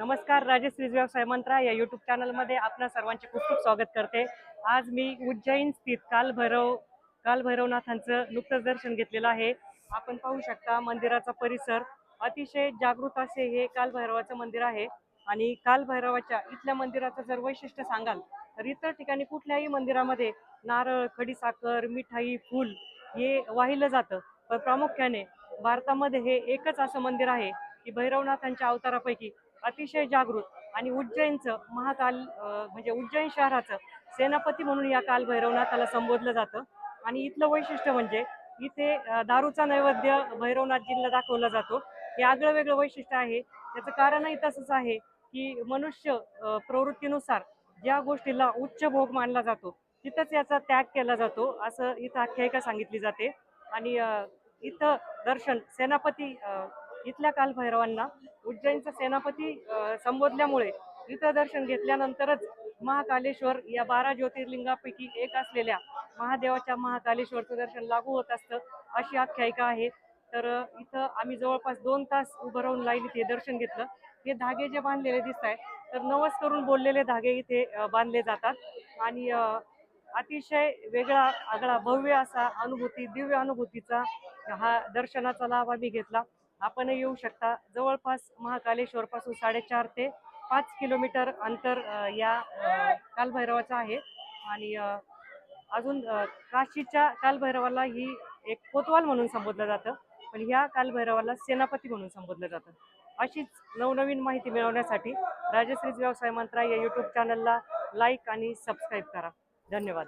नमस्कार. राजश्रीज व्यवसाय मंत्रा या यूट्यूब चॅनलमध्ये आपल्या सर्वांचे खूप खूप स्वागत करते. आज मी उज्जैन स्थित कालभैरवनाथांचं नुकतंच दर्शन घेतलेलं आहे. आपण पाहू शकता मंदिराचा परिसर अतिशय जागृत असे हे कालभैरवाचं मंदिर आहे. आणि कालभैरवाच्या इथल्या मंदिराचं जर वैशिष्ट्य सांगाल तर इतर ठिकाणी कुठल्याही मंदिरामध्ये नारळ, खडीसाखर, मिठाई, फूल हे वाहिलं जातं, पण प्रामुख्याने भारतामध्ये हे एकच असं मंदिर आहे की भैरवनाथांच्या अवतारापैकी अतिशय जागृत आणि उज्जैनचं महाकाल म्हणजे उज्जैन शहराचं सेनापती म्हणून या काल भैरवनाथाला संबोधलं जातं. आणि इथलं वैशिष्ट्य म्हणजे इथे दारूचा नैवेद्य भैरवनाथजींना दाखवला जातो. हे आगळं वेगळं वैशिष्ट्य आहे. त्याचं कारणही तसंच आहे की मनुष्य प्रवृत्तीनुसार ज्या गोष्टीला उच्च भोग मानला जातो तिथंच याचा त्याग केला जातो, असं इथं आख्यायिका सांगितली जाते. आणि इथं दर्शन सेनापती इथल्या कालभैरवांना उज्जैनचा सेनापती संबोधल्यामुळे इथं दर्शन घेतल्यानंतरच महाकालेश्वर या 12 ज्योतिर्लिंगापैकी एक असलेल्या महादेवाच्या महाकालेश्वरचं दर्शन लागू होत असतं, अशी आख्यायिका आहे. तर इथं आम्ही जवळपास 2 तास उभं राहून लाईन इथे दर्शन घेतलं. हे धागे जे बांधलेले दिसत आहे तर नवस करून बोललेले धागे इथे बांधले जातात. आणि अतिशय वेगळा आगळा भव्य असा दिव्य अनुभूतीचा हा दर्शनाचा लाभ आम्ही घेतला. आपणही येऊ शकता. जवळपास महाकालेश्वर पासून 4.5 ते 5 किलोमीटर अंतर या कालभैरवाचं आहे. आणि अजून काशीच्या कालभैरवाला ही एक कोतवाल म्हणून संबोधलं जातं, पण ह्या कालभैरवाला सेनापती म्हणून संबोधलं जातं. अशीच नवनवीन माहिती मिळवण्यासाठी राजश्रीज व्यवसाय मंत्रा या यूट्यूब चॅनलला लाईक आणि सबस्क्राईब करा. धन्यवाद.